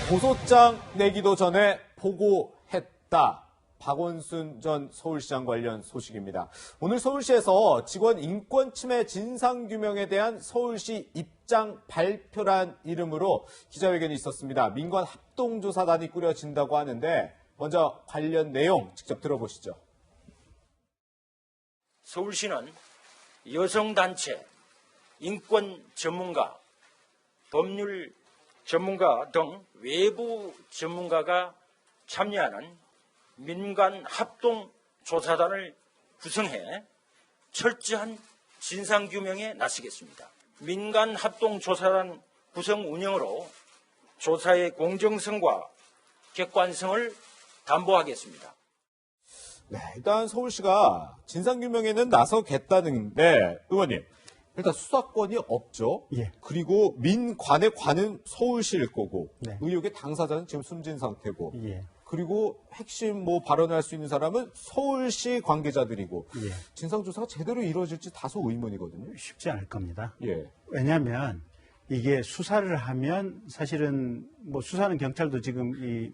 고소장 내기도 전에 보고했다. 박원순 전 서울시장 관련 소식입니다. 오늘 서울시에서 직원 인권 침해 진상규명에 대한 서울시 입장 발표란 이름으로 기자회견이 있었습니다. 민관 합동조사단이 꾸려진다고 하는데 먼저 관련 내용 직접 들어보시죠. 서울시는 여성단체, 인권 전문가, 법률 전문가 등 외부 전문가가 참여하는 민간 합동조사단을 구성해 철저한 진상규명에 나서겠습니다. 민간 합동조사단 구성 운영으로 조사의 공정성과 객관성을 담보하겠습니다. 네, 일단 서울시가 진상규명에는 나서겠다는데 의원님, 일단 수사권이 없죠. 예. 그리고 민관의 관은 서울시일 거고 네. 의혹의 당사자는 지금 숨진 상태고 예. 그리고 핵심 발언할 수 있는 사람은 서울시 관계자들이고 예. 진상조사가 제대로 이루어질지 다소 의문이거든요. 쉽지 않을 겁니다. 예. 왜냐하면 이게 수사를 하면 사실은 수사는 경찰도 지금 이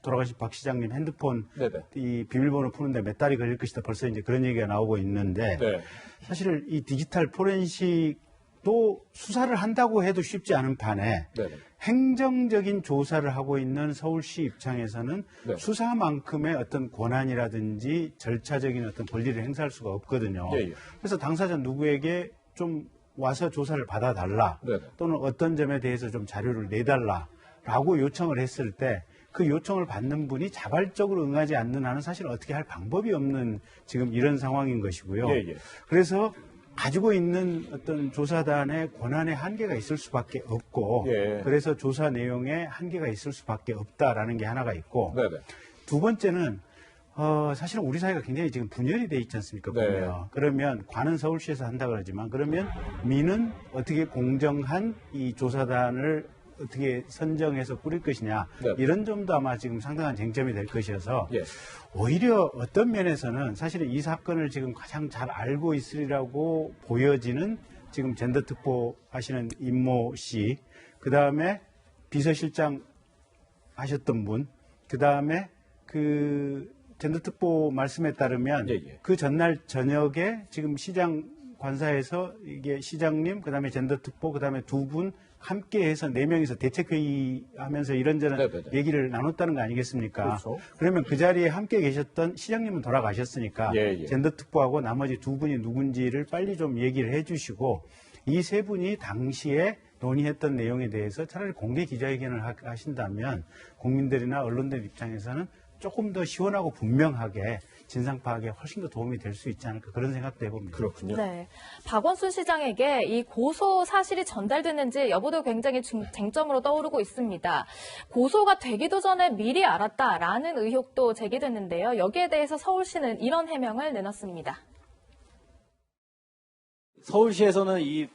돌아가신 박 시장님 핸드폰 네네. 이 비밀번호 푸는데 몇 달이 걸릴 것이다. 벌써 이제 그런 얘기가 나오고 있는데 네. 사실 이 디지털 포렌식도 수사를 한다고 해도 쉽지 않은 판에 네네. 행정적인 조사를 하고 있는 서울시 입장에서는 네. 수사만큼의 어떤 권한이라든지 절차적인 어떤 권리를 행사할 수가 없거든요. 예, 예. 그래서 당사자 누구에게 좀 와서 조사를 받아달라 네네. 또는 어떤 점에 대해서 좀 자료를 내달라라고 요청을 했을 때 그 요청을 받는 분이 자발적으로 응하지 않는 한은 사실 어떻게 할 방법이 없는 지금 이런 상황인 것이고요. 예, 예. 그래서 가지고 있는 어떤 조사단의 권한의 한계가 있을 수밖에 없고 예. 그래서 조사 내용에 한계가 있을 수밖에 없다라는 게 하나가 있고 네네. 두 번째는 사실은 우리 사회가 굉장히 지금 분열이 돼 있지 않습니까? 네. 보면. 그러면 관은 서울시에서 한다 그러지만 그러면 민은 어떻게 공정한 이 조사단을 어떻게 선정해서 꾸릴 것이냐 네. 이런 점도 아마 지금 상당한 쟁점이 될 것이어서 예. 오히려 어떤 면에서는 사실은 이 사건을 지금 가장 잘 알고 있으리라고 보여지는 지금 젠더 특보 하시는 임모 씨, 그 다음에 비서실장 하셨던 분, 그 다음에 그 젠더 특보 말씀에 따르면 예, 예. 그 전날 저녁에 지금 시장 관사에서 이게 시장님, 그 다음에 젠더 특보, 그 다음에 두 분 함께 해서 4명이서 대책회의 하면서 이런저런 네네네. 얘기를 나눴다는 거 아니겠습니까? 그렇죠. 그러면 그 자리에 함께 계셨던 시장님은 돌아가셨으니까 예, 예. 젠더 특보하고 나머지 두 분이 누군지를 빨리 좀 얘기를 해 주시고 이 세 분이 당시에 논의했던 내용에 대해서 차라리 공개 기자회견을 하신다면 국민들이나 언론들 입장에서는 조금 더 시원하고 분명하게 진상 파악에 훨씬 더 도움이 될 수 있지 않을까 그런 생각도 해봅니다. 그렇군요. 네, 박원순 시장에게 이 고소 사실이 전달됐는지 여부도 굉장히 쟁점으로 떠오르고 있습니다. 고소가 되기도 전에 미리 알았다라는 의혹도 제기됐는데요. 여기에 대해서 서울시는 이런 해명을 내놨습니다. 서울시에서는 이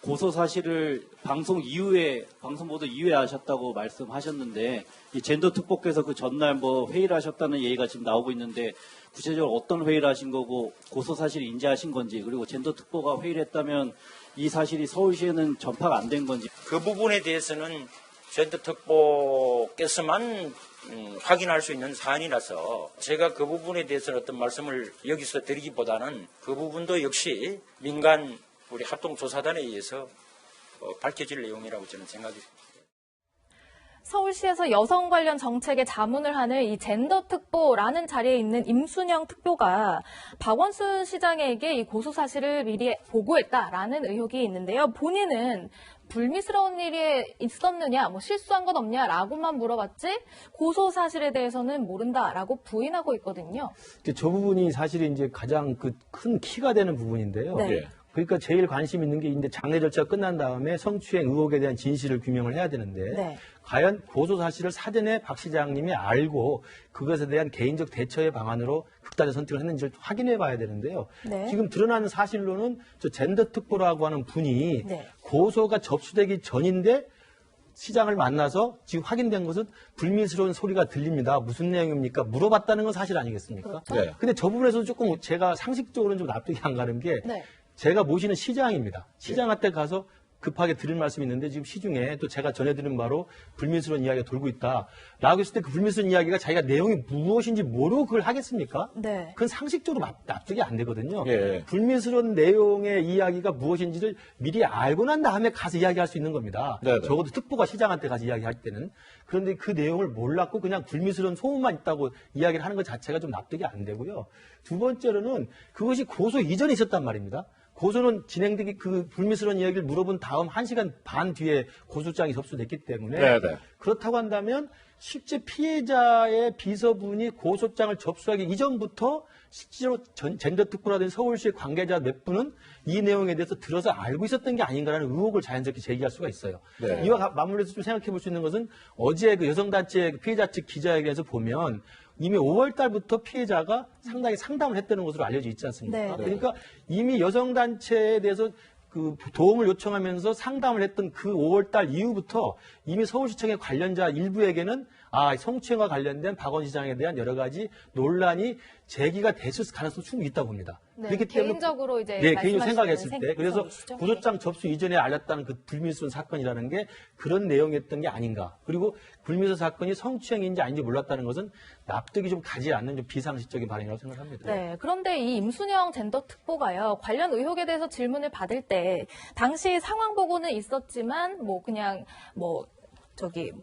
고소 사실을 방송 보도 이후에 하셨다고 말씀하셨는데, 이 젠더 특보께서 그 전날 회의를 하셨다는 얘기가 지금 나오고 있는데, 구체적으로 어떤 회의를 하신 거고, 고소 사실을 인지하신 건지, 그리고 젠더 특보가 회의를 했다면 이 사실이 서울시에는 전파가 안 된 건지. 그 부분에 대해서는 젠더 특보께서만 확인할 수 있는 사안이라서 제가 그 부분에 대해서는 어떤 말씀을 여기서 드리기보다는 그 부분도 역시 민간 우리 합동조사단에 의해서 밝혀질 내용이라고 저는 생각합니다. 서울시에서 여성 관련 정책에 자문을 하는 이 젠더 특보라는 자리에 있는 임순영 특보가 박원순 시장에게 이 고소 사실을 미리 보고했다라는 의혹이 있는데요. 본인은 불미스러운 일이 있었느냐, 실수한 건 없냐라고만 물어봤지 고소 사실에 대해서는 모른다라고 부인하고 있거든요. 저 부분이 사실 이제 가장 큰 키가 되는 부분인데요. 네. 예. 그러니까 제일 관심 있는 게 이제 장례 절차가 끝난 다음에 성추행 의혹에 대한 진실을 규명을 해야 되는데 네. 과연 고소 사실을 사전에 박 시장님이 알고 그것에 대한 개인적 대처의 방안으로 극단의 선택을 했는지를 확인해 봐야 되는데요. 네. 지금 드러나는 사실로는 저 젠더 특보라고 하는 분이 네. 고소가 접수되기 전인데 시장을 만나서 지금 확인된 것은 불미스러운 소리가 들립니다. 무슨 내용입니까? 물어봤다는 건 사실 아니겠습니까? 그렇죠. 네. 근데 저 부분에서 조금 제가 상식적으로는 좀 납득이 안 가는 게 네. 제가 모시는 시장입니다. 시장한테 가서 급하게 드릴 말씀이 있는데 지금 시중에 또 제가 전해드린 바로 불미스러운 이야기가 돌고 있다라고 했을 때 그 불미스러운 이야기가 자기가 내용이 무엇인지 모르고 그걸 하겠습니까? 네. 그건 상식적으로 납득이 안 되거든요. 예. 불미스러운 내용의 이야기가 무엇인지를 미리 알고 난 다음에 가서 이야기할 수 있는 겁니다. 네네. 적어도 특보가 시장한테 가서 이야기할 때는. 그런데 그 내용을 몰랐고 그냥 불미스러운 소문만 있다고 이야기를 하는 것 자체가 좀 납득이 안 되고요. 두 번째로는 그것이 고소 이전에 있었단 말입니다. 고소는 진행되기 그 불미스러운 이야기를 물어본 다음 1시간 반 뒤에 고소장이 접수됐기 때문에 네네. 그렇다고 한다면 실제 피해자의 비서분이 고소장을 접수하기 이전부터 실제로 젠더특보라든지 서울시 관계자 몇 분은 이 내용에 대해서 들어서 알고 있었던 게 아닌가라는 의혹을 자연스럽게 제기할 수가 있어요. 네. 이와 맞물려서 좀 생각해 볼 수 있는 것은 어제 그 여성단체 피해자 측 기자회견에서 보면 이미 5월 달부터 피해자가 상당히 상담을 했다는 것으로 알려져 있지 않습니까? 네. 그러니까 이미 여성단체에 대해서 그 도움을 요청하면서 상담을 했던 그 5월 달 이후부터 이미 서울시청의 관련자 일부에게는 성추행과 관련된 박원 시장에 대한 여러 가지 논란이 제기가 됐을 가능성이 충분히 있다고 봅니다. 네, 그렇기 때문에 개인적으로 이제 개인적으로 말씀하시는 생각했을 때 그래서 생각이시죠? 고소장 접수 이전에 알렸다는 그 불미스러운 사건이라는 게 그런 내용이었던 게 아닌가. 그리고 불미스러운 사건이 성추행인지 아닌지 몰랐다는 것은 납득이 좀 가지 않는 좀 비상식적인 발언이라고 생각합니다. 네, 그런데 이 임순영 젠더 특보가요, 관련 의혹에 대해서 질문을 받을 때, 당시 상황 보고는 있었지만,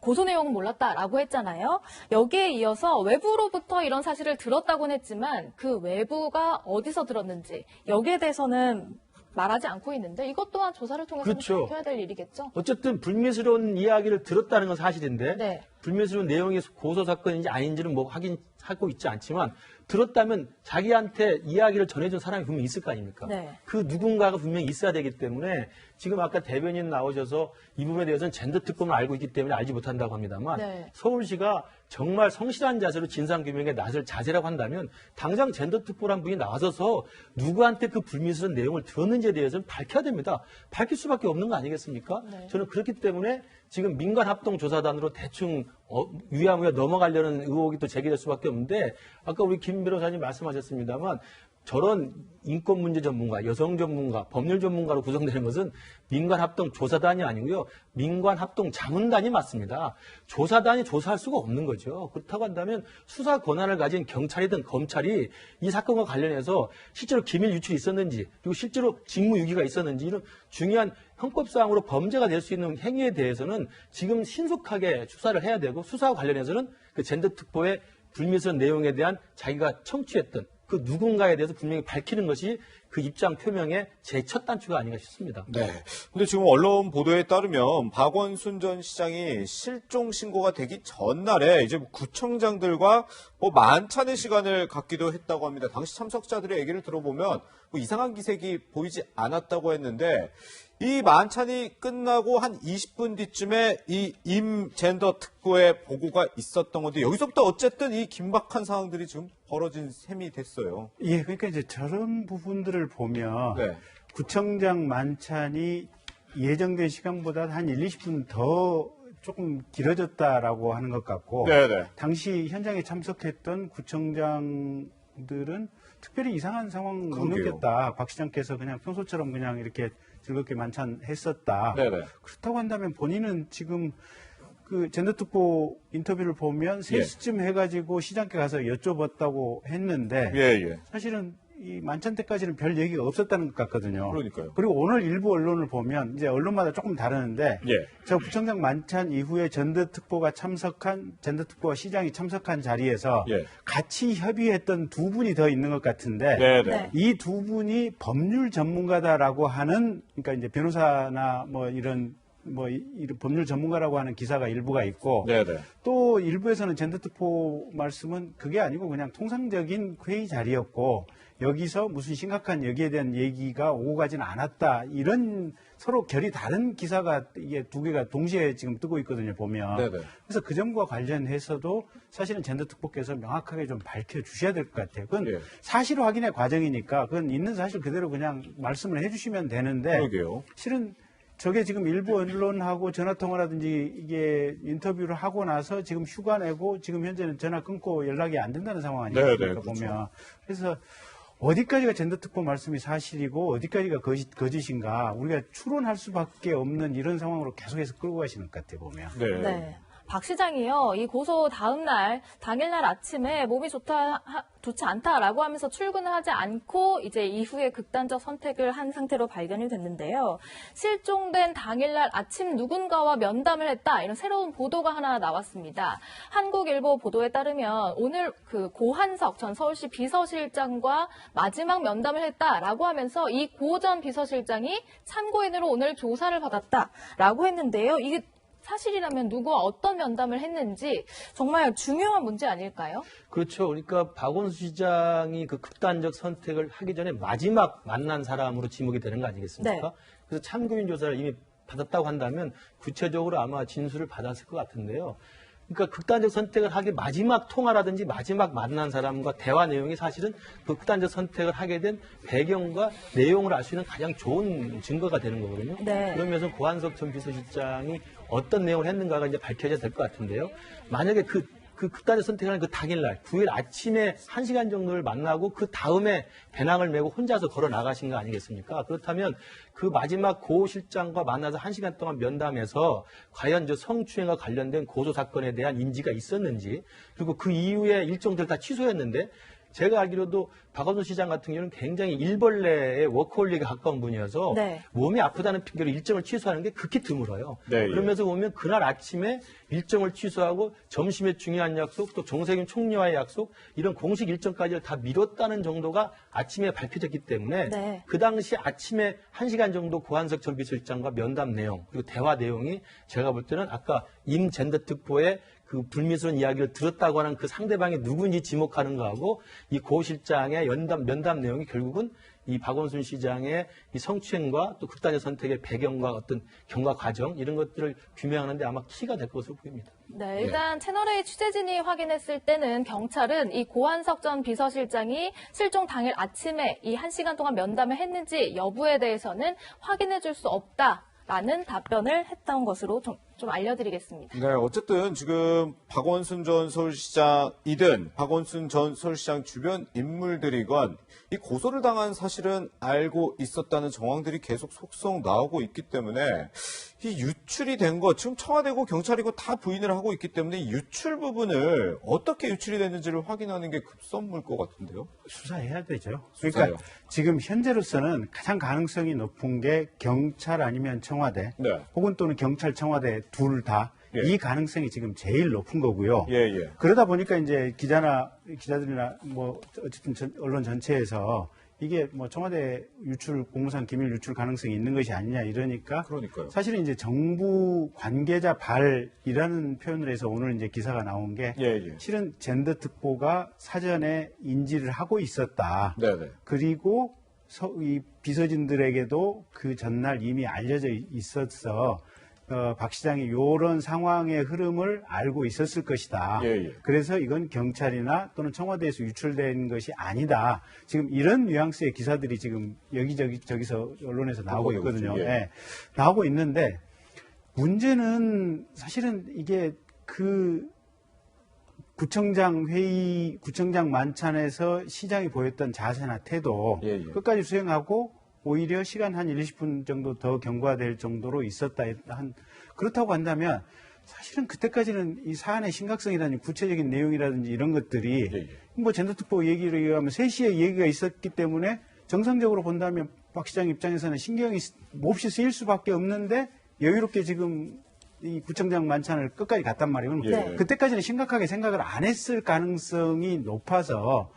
고소 내용은 몰랐다라고 했잖아요. 여기에 이어서 외부로부터 이런 사실을 들었다고는 했지만, 그 외부가 어디서 들었는지, 여기에 대해서는 말하지 않고 있는데, 이것 또한 조사를 통해서 그렇죠. 밝혀야 될 일이겠죠? 어쨌든 불미스러운 이야기를 들었다는 건 사실인데 네. 불미스러운 내용이 고소 사건인지 아닌지는 뭐 확인하고 있지 않지만 들었다면 자기한테 이야기를 전해준 사람이 분명히 있을 거 아닙니까? 네. 그 누군가가 분명히 있어야 되기 때문에 지금 아까 대변인 나오셔서 이 부분에 대해서는 젠더 특검을 알고 있기 때문에 알지 못한다고 합니다만 네. 서울시가 정말 성실한 자세로 진상규명에 나설 자세라고 한다면 당장 젠더 특보란 분이 나서서 누구한테 그 불미스러운 내용을 들었는지에 대해서는 밝혀야 됩니다. 밝힐 수밖에 없는 거 아니겠습니까? 네. 저는 그렇기 때문에 지금 민간합동조사단으로 대충 유야무야 넘어가려는 의혹이 또 제기될 수밖에 없는데 아까 우리 김 변호사님 말씀하셨습니다만 저런 인권 문제 전문가, 여성 전문가, 법률 전문가로 구성되는 것은 민간합동 조사단이 아니고요. 민간합동 자문단이 맞습니다. 조사단이 조사할 수가 없는 거죠. 그렇다고 한다면 수사 권한을 가진 경찰이든 검찰이 이 사건과 관련해서 실제로 기밀 유출이 있었는지 그리고 실제로 직무유기가 있었는지 이런 중요한 형법상으로 범죄가 될 수 있는 행위에 대해서는 지금 신속하게 수사를 해야 되고 수사와 관련해서는 그 젠더 특보의 불미스러운 내용에 대한 자기가 청취했던 그 누군가에 대해서 분명히 밝히는 것이 그 입장 표명의 제 첫 단추가 아닌가 싶습니다. 네. 근데 지금 언론 보도에 따르면 박원순 전 시장이 실종 신고가 되기 전날에 이제 구청장들과 만찬의 시간을 갖기도 했다고 합니다. 당시 참석자들의 얘기를 들어보면 이상한 기색이 보이지 않았다고 했는데 이 만찬이 끝나고 한 20분 뒤쯤에 이 임 젠더 특보의 보고가 있었던 건데 여기서부터 어쨌든 이 긴박한 상황들이 지금 벌어진 셈이 됐어요. 예, 그러니까 이제 저런 부분들을 보면 네. 구청장 만찬이 예정된 시간보다 한 1, 20분 더 조금 길어졌다라고 하는 것 같고 네네. 당시 현장에 참석했던 구청장들은 특별히 이상한 상황 못 그러게요. 느꼈다. 박 시장께서 그냥 평소처럼 그냥 이렇게 즐겁게 만찬했었다. 네네. 그렇다고 한다면 본인은 지금 그 젠더특보 인터뷰를 보면 3시쯤 해가지고 시장께 가서 여쭤봤다고 했는데 예. 사실은 이 만찬 때까지는 별 얘기가 없었다는 것 같거든요. 그러니까요. 그리고 오늘 일부 언론을 보면 이제 언론마다 조금 다르는데 예. 저 구청장 만찬 이후에 젠더특보가 시장이 참석한 자리에서 예. 같이 협의했던 두 분이 더 있는 것 같은데 네네. 네. 이 두 분이 법률 전문가다라고 하는 그러니까 이제 변호사나 이런 법률 전문가라고 하는 기사가 일부가 있고 네네. 또 일부에서는 젠더특보 말씀은 그게 아니고 그냥 통상적인 회의 자리였고 여기서 무슨 심각한 여기에 대한 얘기가 오고 가지는 않았다. 이런 서로 결이 다른 기사가 이게 두 개가 동시에 지금 뜨고 있거든요, 보면. 네네. 그래서 그 점과 관련해서도 사실은 젠더특보께서 명확하게 좀 밝혀주셔야 될 것 같아요. 그건 예. 사실 확인의 과정이니까 그건 있는 사실 그대로 그냥 말씀을 해주시면 되는데 그러게요. 실은 저게 지금 일부 언론하고 전화통화라든지 이게 인터뷰를 하고 나서 지금 휴가 내고 지금 현재는 전화 끊고 연락이 안 된다는 상황 아니겠습니까? 네네, 그렇죠. 보면. 그래서 어디까지가 젠더특보 말씀이 사실이고 어디까지가 거짓인가 우리가 추론할 수밖에 없는 이런 상황으로 계속해서 끌고 가시는 것 같아요, 보면. 네. 박 시장이요, 이 고소 당일날 아침에 몸이 좋지 않다라고 하면서 출근을 하지 않고 이제 이후에 극단적 선택을 한 상태로 발견이 됐는데요. 실종된 당일날 아침 누군가와 면담을 했다, 이런 새로운 보도가 하나 나왔습니다. 한국일보 보도에 따르면 오늘 그 고한석 전 서울시 비서실장과 마지막 면담을 했다라고 하면서 이 고 전 비서실장이 참고인으로 오늘 조사를 받았다라고 했는데요. 이게 사실이라면 누구와 어떤 면담을 했는지 정말 중요한 문제 아닐까요? 그렇죠. 그러니까 박원순 시장이 그 극단적 선택을 하기 전에 마지막 만난 사람으로 지목이 되는 거 아니겠습니까? 네. 그래서 참고인 조사를 이미 받았다고 한다면 구체적으로 아마 진술을 받았을 것 같은데요. 그러니까 극단적 선택을 하기 마지막 통화라든지 마지막 만난 사람과 대화 내용이 사실은 그 극단적 선택을 하게 된 배경과 내용을 알 수 있는 가장 좋은 증거가 되는 거거든요. 네. 그러면서 고한석 전 비서실장이 어떤 내용을 했는가가 이제 밝혀져야 될 것 같은데요. 만약에 그 극단적 선택을 한 그 당일날 9일 아침에 1시간 정도를 만나고 그 다음에 배낭을 메고 혼자서 걸어 나가신 거 아니겠습니까? 그렇다면 그 마지막 고 실장과 만나서 1시간 동안 면담해서 과연 저 성추행과 관련된 고소 사건에 대한 인지가 있었는지, 그리고 그 이후에 일정들 다 취소했는데 제가 알기로도 박원순 시장 같은 경우는 굉장히 일벌레의 워커홀릭에 가까운 분이어서 네. 몸이 아프다는 핑계로 일정을 취소하는 게 극히 드물어요. 네, 예. 그러면서 보면 그날 아침에 일정을 취소하고 점심에 중요한 약속, 또 정세균 총리와의 약속, 이런 공식 일정까지 다 미뤘다는 정도가 아침에 밝혀졌기 때문에 네. 그 당시 아침에 1시간 정도 고한석 전 비서실장과 면담 내용, 그리고 대화 내용이 제가 볼 때는 아까 임 젠더 특보의 그 불미스러운 이야기를 들었다고 하는 그 상대방이 누군지 지목하는 거하고 이 고 실장의 면담 내용이 결국은 이 박원순 시장의 이 성추행과 또 극단적 선택의 배경과 어떤 경과 과정, 이런 것들을 규명하는데 아마 키가 될 것으로 보입니다. 네, 일단 채널A 취재진이 확인했을 때는 경찰은 이 고한석 전 비서실장이 실종 당일 아침에 이 1시간 동안 면담을 했는지 여부에 대해서는 확인해 줄 수 없다라는 답변을 했던 것으로 좀 알려드리겠습니다. 네, 어쨌든 지금 박원순 전 서울시장이든 박원순 전 서울시장 주변 인물들이건 이 고소를 당한 사실은 알고 있었다는 정황들이 계속 속속 나오고 있기 때문에 이 유출이 된 것, 지금 청와대고 경찰이고 다 부인을 하고 있기 때문에 이 유출 부분을 어떻게 유출이 됐는지를 확인하는 게 급선무일 것 같은데요. 수사해야 되죠. 수사요. 그러니까 지금 현재로서는 가장 가능성이 높은 게 경찰 아니면 청와대, 네. 혹은 또는 경찰, 청와대 둘 다 이 예. 가능성이 지금 제일 높은 거고요. 예, 예. 그러다 보니까 이제 기자들이나 뭐 어쨌든 언론 전체에서 이게 뭐 청와대 유출, 공무상 기밀 유출 가능성이 있는 것이 아니냐 이러니까 그러니까요. 사실은 이제 정부 관계자 발이라는 표현을 해서 오늘 이제 기사가 나온 게 예, 예. 실은 젠더 특보가 사전에 인지를 하고 있었다. 네네. 그리고 이 비서진들에게도 그 전날 이미 알려져 있었어. 박 시장이 이런 상황의 흐름을 알고 있었을 것이다. 예, 예. 그래서 이건 경찰이나 또는 청와대에서 유출된 것이 아니다. 지금 이런 뉘앙스의 기사들이 지금 여기저기서 언론에서 나오고 있거든요. 예. 예. 나오고 있는데 문제는 사실은 이게 그 구청장 만찬에서 시장이 보였던 자세나 태도 예, 예. 끝까지 수행하고 오히려 시간 한 20분 정도 더 경과될 정도로 있었다. 그렇다고 한다면 사실은 그때까지는 이 사안의 심각성이라든지 구체적인 내용이라든지 이런 것들이 예, 예. 뭐 젠더특보 얘기를 의하면 3시에 얘기가 있었기 때문에 정상적으로 본다면 박 시장 입장에서는 신경이 몹시 쓰일 수밖에 없는데 여유롭게 지금 이 구청장 만찬을 끝까지 갔단 말이에요. 예. 그때까지는 심각하게 생각을 안 했을 가능성이 높아서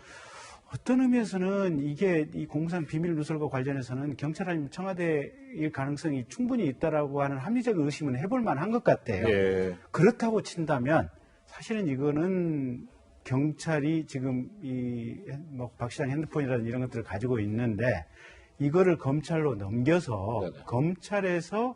어떤 의미에서는 이게 이 공무상 비밀 누설과 관련해서는 경찰 아니면 청와대일 가능성이 충분히 있다라고 하는 합리적 의심은 해볼 만한 것 같아요. 예. 그렇다고 친다면 사실은 이거는 경찰이 지금 뭐 박 시장 핸드폰이라든지 이런 것들을 가지고 있는데 이거를 검찰로 넘겨서 네네. 검찰에서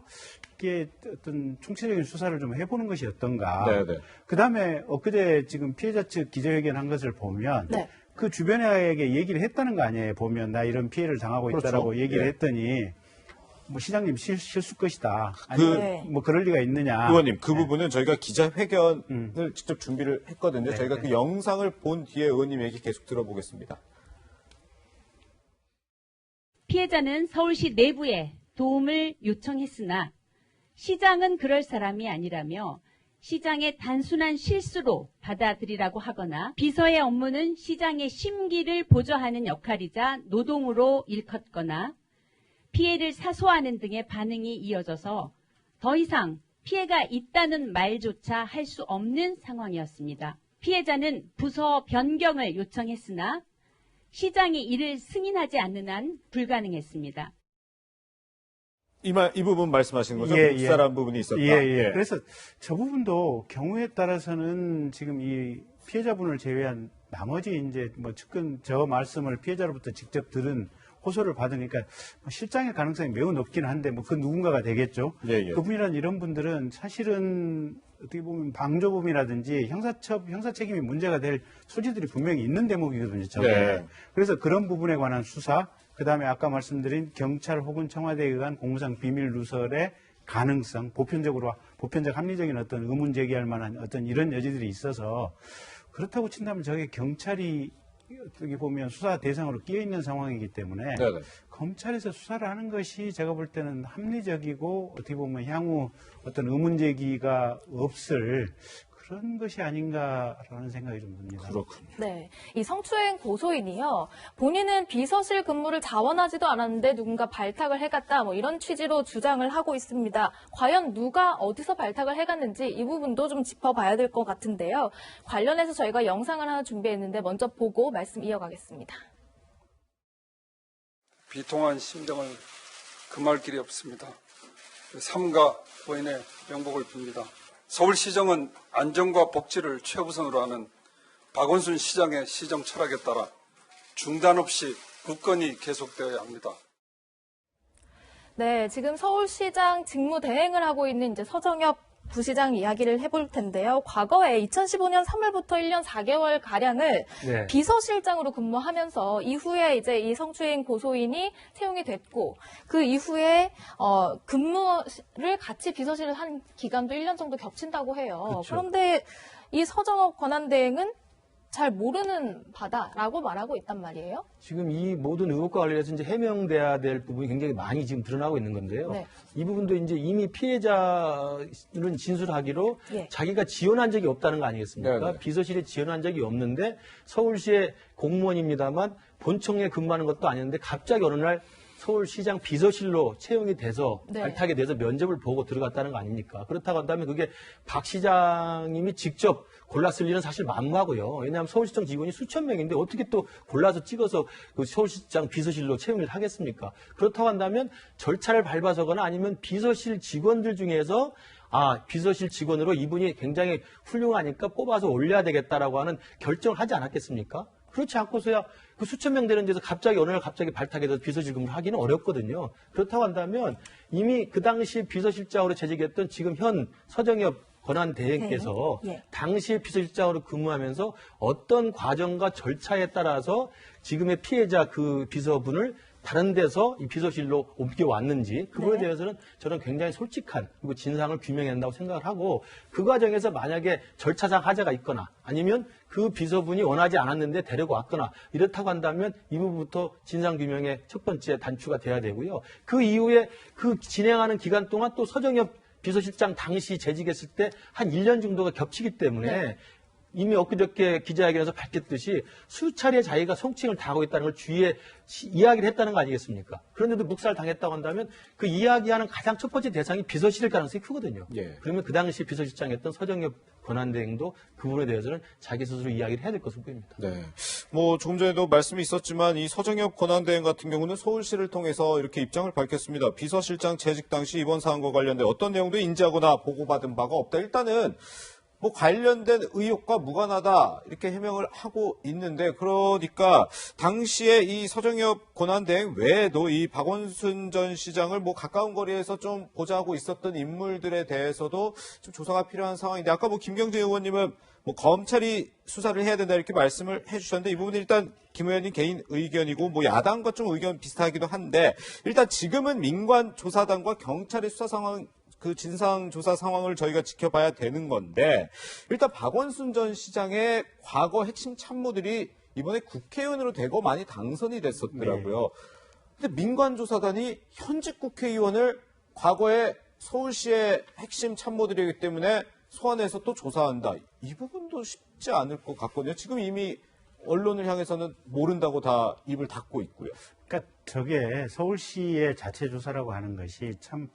이게 어떤 총체적인 수사를 좀 해보는 것이 어떤가. 네네. 그다음에 엊그제 지금 피해자 측 기자회견 한 것을 보면 네. 그 주변에게 얘기를 했다는 거 아니에요. 보면 나 이런 피해를 당하고 그렇죠. 있다라고 얘기를 예. 했더니 뭐 시장님 실수 것이다. 그- 아니면 뭐 그럴 리가 있느냐. 의원님, 그 부분은 저희가 기자회견을 직접 준비를 했거든요. 네, 저희가 네. 그 영상을 본 뒤에 의원님 얘기 계속 들어보겠습니다. 피해자는 서울시 내부에 도움을 요청했으나 시장은 그럴 사람이 아니라며 시장의 단순한 실수로 받아들이라고 하거나 비서의 업무는 시장의 심기를 보좌하는 역할이자 노동으로 일컫거나 피해를 사소하는 등의 반응이 이어져서 더 이상 피해가 있다는 말조차 할 수 없는 상황이었습니다. 피해자는 부서 변경을 요청했으나 시장이 이를 승인하지 않는 한 불가능했습니다. 이 부분 말씀하시는 거죠? 예, 묵살한 부분이 있었다. 예. 그래서 저 부분도 경우에 따라서는 지금 이 피해자분을 제외한 나머지 이제 뭐 측근 저 말씀을 피해자로부터 직접 들은 호소를 받으니까 실장일 가능성이 매우 높긴 한데 뭐 그 누군가가 되겠죠. 예. 그분이란 이런 분들은 사실은 어떻게 보면 방조범이라든지 형사 책임이 문제가 될 소지들이 분명히 있는 대목이거든요. 저게. 네. 그래서 그런 부분에 관한 수사, 그다음에 아까 말씀드린 경찰 혹은 청와대에 의한 공무상 비밀 누설의 가능성, 보편적 합리적인 어떤 의문 제기할 만한 어떤 이런 여지들이 있어서 그렇다고 친다면 저게 경찰이 어떻게 보면 수사 대상으로 끼어 있는 상황이기 때문에 네네. 검찰에서 수사를 하는 것이 제가 볼 때는 합리적이고 어떻게 보면 향후 어떤 의문 제기가 없을 그런 것이 아닌가라는 생각이 좀 듭니다. 그렇군요. 네, 이 성추행 고소인이요. 본인은 비서실 근무를 자원하지도 않았는데 누군가 발탁을 해갔다, 뭐 이런 취지로 주장을 하고 있습니다. 과연 누가 어디서 발탁을 해갔는지 이 부분도 좀 짚어봐야 될 것 같은데요. 관련해서 저희가 영상을 하나 준비했는데 먼저 보고 말씀 이어가겠습니다. 비통한 심정을 금할 길이 없습니다. 삼가 부인의 명복을 빕니다. 서울시정은 안전과 복지를 최우선으로 하는 박원순 시장의 시정 철학에 따라 중단 없이 굳건히 계속되어야 합니다. 네, 지금 서울시장 직무 대행을 하고 있는 이제 서정엽 부시장 이야기를 해볼 텐데요. 과거에 2015년 3월부터 1년 4개월 가량을 네. 비서실장으로 근무하면서 이후에 이제 이 성추행 고소인이 채용이 됐고 그 이후에 근무를 같이 비서실을 한 기간도 1년 정도 겹친다고 해요. 그쵸. 그런데 이 서정엽 권한대행은 잘 모르는 바다라고 말하고 있단 말이에요. 지금 이 모든 의혹과 관련해서 이제 해명돼야 될 부분이 굉장히 많이 지금 드러나고 있는 건데요. 네. 이 부분도 이제 이미 피해자는 진술하기로 예. 자기가 지원한 적이 없다는 거 아니겠습니까? 네네. 비서실에 지원한 적이 없는데 서울시의 공무원입니다만 본청에 근무하는 것도 아니었는데 갑자기 어느 날 서울시장 비서실로 채용이 돼서 네. 발탁이 돼서 면접을 보고 들어갔다는 거 아닙니까? 그렇다고 한다면 그게 박 시장님이 직접 골랐을 일은 사실 만무하고요. 왜냐하면 서울시청 직원이 수천 명인데 어떻게 또 골라서 찍어서 그 서울시장 비서실로 채용을 하겠습니까? 그렇다고 한다면 절차를 밟아서거나 아니면 비서실 직원들 중에서 비서실 직원으로 이분이 굉장히 훌륭하니까 뽑아서 올려야 되겠다라고 하는 결정을 하지 않았겠습니까? 그렇지 않고서야 그 수천 명 되는 데서 갑자기 어느 날 갑자기 발탁이 돼서 비서실 근무를 하기는 어렵거든요. 그렇다고 한다면 이미 그 당시 비서실장으로 재직했던 지금 현 서정엽 권한대행께서 네. 예. 당시 비서실장으로 근무하면서 어떤 과정과 절차에 따라서 지금의 피해자 그 비서분을 다른 데서 이 비서실로 옮겨왔는지 그거에 네. 대해서는 저는 굉장히 솔직한 그리고 진상을 규명해야 한다고 생각을 하고 그 과정에서 만약에 절차상 하자가 있거나 아니면 그 비서분이 원하지 않았는데 데리고 왔거나 이렇다고 한다면 이 부분부터 진상 규명의 첫 번째 단추가 돼야 되고요. 그 이후에 그 진행하는 기간 동안 또 서정엽 비서실장 당시 재직했을 때 한 1년 정도가 겹치기 때문에 네. 이미 엊그저께 기자회견에서 밝혔듯이 수차례 자기가 성추행을 당하고 있다는 걸 주위에 이야기를 했다는 거 아니겠습니까? 그런데도 묵살 당했다고 한다면 그 이야기하는 가장 첫 번째 대상이 비서실일 가능성이 크거든요. 예. 그러면 그 당시 비서실장이었던 서정엽 권한대행도 그 부분에 대해서는 자기 스스로 이야기를 해야 될 것으로 보입니다. 네. 뭐 조금 전에도 말씀이 있었지만 이 서정엽 권한대행 같은 경우는 서울시를 통해서 이렇게 입장을 밝혔습니다. 비서실장 재직 당시 이번 사안과 관련된 어떤 내용도 인지하거나 보고받은 바가 없다. 일단은 뭐 관련된 의혹과 무관하다 이렇게 해명을 하고 있는데 그러니까 당시에 이 서정엽 권한대행 외에도 이 박원순 전 시장을 뭐 가까운 거리에서 좀 보좌하고 있었던 인물들에 대해서도 좀 조사가 필요한 상황인데 아까 뭐 김경재 의원님은 뭐 검찰이 수사를 해야 된다 이렇게 말씀을 해주셨는데 이 부분은 일단 김 의원님 개인 의견이고 뭐 야당과 좀 의견 비슷하기도 한데 일단 지금은 민관조사단과 경찰의 수사 상황 그 진상조사 상황을 저희가 지켜봐야 되는 건데 일단 박원순 전 시장의 과거 핵심 참모들이 이번에 국회의원으로 대거 많이 당선이 됐었더라고요. 근데 민간조사단이 현직 국회의원을 과거에 서울시의 핵심 참모들이기 때문에 소환해서 또 조사한다. 이 부분도 쉽지 않을 것 같거든요. 지금 이미 언론을 향해서는 모른다고 다 입을 닫고 있고요. 그러니까 저게 서울시의 자체 조사라고 하는 것이 참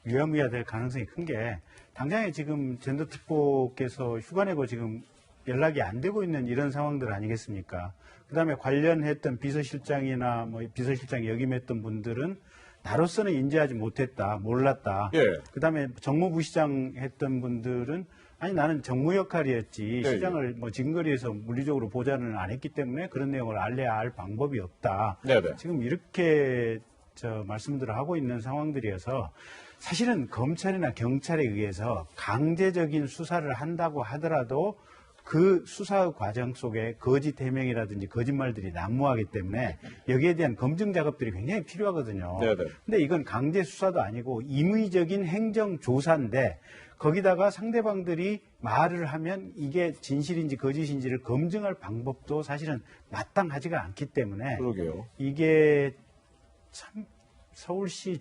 유야무야될 가능성이 큰 게 당장에 지금 젠더특보께서 휴가 내고 지금 연락이 안 되고 있는 이런 상황들 아니겠습니까? 그다음에 관련했던 비서실장이나 뭐 비서실장 역임했던 분들은 나로서는 인지하지 못했다, 몰랐다. 예. 그다음에 정무부시장 했던 분들은 아니 나는 정무 역할이었지 예, 시장을 뭐 진거리에서 물리적으로 보좌는 안 했기 때문에 그런 내용을 알려야 할 방법이 없다. 네네. 지금 이렇게 말씀들을 하고 있는 상황들이어서 사실은 검찰이나 경찰에 의해서 강제적인 수사를 한다고 하더라도 그 수사 과정 속에 거짓 해명이라든지 거짓말들이 난무하기 때문에 여기에 대한 검증 작업들이 굉장히 필요하거든요. 네네. 근데 이건 강제 수사도 아니고 임의적인 행정 조사인데 거기다가 상대방들이 말을 하면 이게 진실인지 거짓인지를 검증할 방법도 사실은 마땅하지가 않기 때문에 그러게요. 이게 참 서울시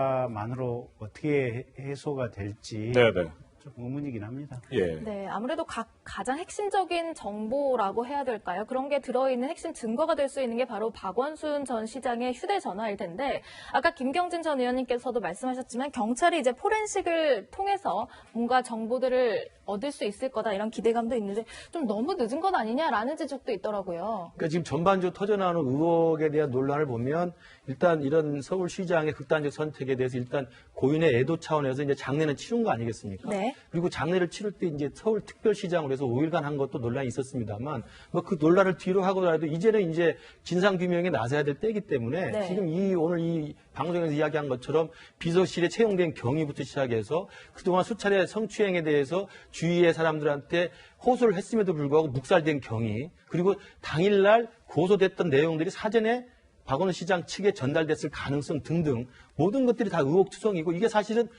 조사만으로 어떻게 해소가 될지 네네. 좀 의문이긴 합니다. 예. 네, 아무래도 가장 핵심적인 정보라고 해야 될까요? 그런 게 들어있는 핵심 증거가 될 수 있는 게 바로 박원순 전 시장의 휴대전화일 텐데 아까 김경진 전 의원님께서도 말씀하셨지만 경찰이 이제 포렌식을 통해서 뭔가 정보들을 얻을 수 있을 거다 이런 기대감도 있는데 좀 너무 늦은 건 아니냐라는 지적도 있더라고요. 그러니까 지금 전반적으로 터져나오는 의혹에 대한 논란을 보면 일단 이런 서울시장의 극단적 선택에 대해서 일단 고인의 애도 차원에서 이제 장례는 치른 거 아니겠습니까? 네. 그리고 장례를 치를 때 이제 서울특별시장으로 해서 5일간 한 것도 논란이 있었습니다만 뭐 그 논란을 뒤로 하고라도 이제는 이제 진상규명에 나서야 될 때이기 때문에 네. 지금 오늘 이 방송에서 이야기한 것처럼 비서실에 채용된 경위부터 시작해서 그동안 수차례 성추행에 대해서 주위의 사람들한테 호소를 했음에도 불구하고 묵살된 경위 그리고 당일날 고소됐던 내용들이 사전에 박원순 시장 측에 전달됐을 가능성 등등 모든 것들이 다 의혹투성이고 이게 사실은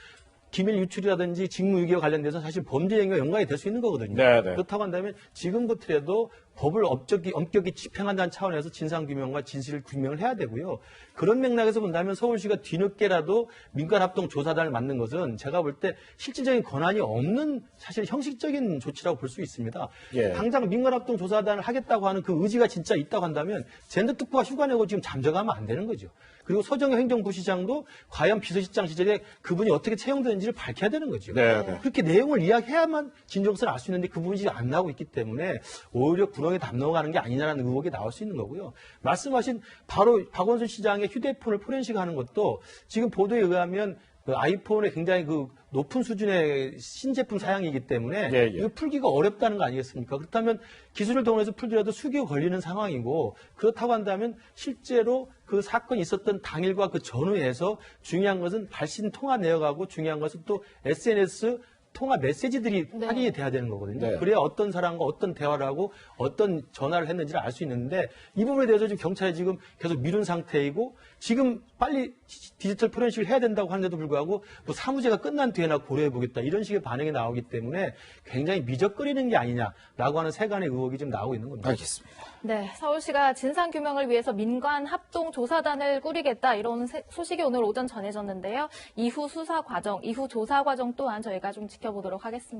기밀 유출이라든지 직무유기와 관련돼서 사실 범죄 행위와 연관이 될 수 있는 거거든요. 네네. 그렇다고 한다면 지금부터라도 법을 엄격히 집행한다는 차원에서 진상규명과 진실규명을 해야 되고요. 그런 맥락에서 본다면 서울시가 뒤늦게라도 민간합동조사단을 만든 것은 제가 볼 때 실질적인 권한이 없는 사실 형식적인 조치라고 볼 수 있습니다. 예. 당장 민간합동조사단을 하겠다고 하는 그 의지가 진짜 있다고 한다면 젠더특보가 휴가 내고 지금 잠적하면 안 되는 거죠. 그리고 서정현 행정부시장도 과연 비서실장 시절에 그분이 어떻게 채용되는지를 밝혀야 되는 거죠. 네. 그렇게 내용을 이야기해야만 진정성을 알 수 있는데 그 부분이 지금 안 나오고 있기 때문에 오히려 구렁에 담 넘어가는 게 아니냐라는 의혹이 나올 수 있는 거고요. 말씀하신 바로 박원순 시장의 휴대폰을 포렌식하는 것도 지금 보도에 의하면 그 아이폰에 굉장히 그 높은 수준의 신제품 사양이기 때문에 예, 예. 이거 풀기가 어렵다는 거 아니겠습니까? 그렇다면 기술을 동원해서 풀더라도 수개월 걸리는 상황이고 그렇다고 한다면 실제로 그 사건이 있었던 당일과 그 전후에서 중요한 것은 발신 통화 내역하고 중요한 것은 또 SNS 통화 메시지들이 네. 확인이 돼야 되는 거거든요. 네. 그래야 어떤 사람과 어떤 대화를 하고 어떤 전화를 했는지를 알 수 있는데 이 부분에 대해서 지금 경찰이 지금 계속 미룬 상태이고 지금 빨리 디지털 포렌식을 해야 된다고 하는데도 불구하고 뭐 사무제가 끝난 뒤에나 고려해보겠다 이런 식의 반응이 나오기 때문에 굉장히 미적거리는 게 아니냐라고 하는 세간의 의혹이 좀 나오고 있는 겁니다. 알겠습니다. 네, 서울시가 진상규명을 위해서 민간합동조사단을 꾸리겠다 이런 소식이 오늘 오전 전해졌는데요. 이후 수사 과정, 이후 조사 과정 또한 저희가 좀 지켜보도록 하겠습니다.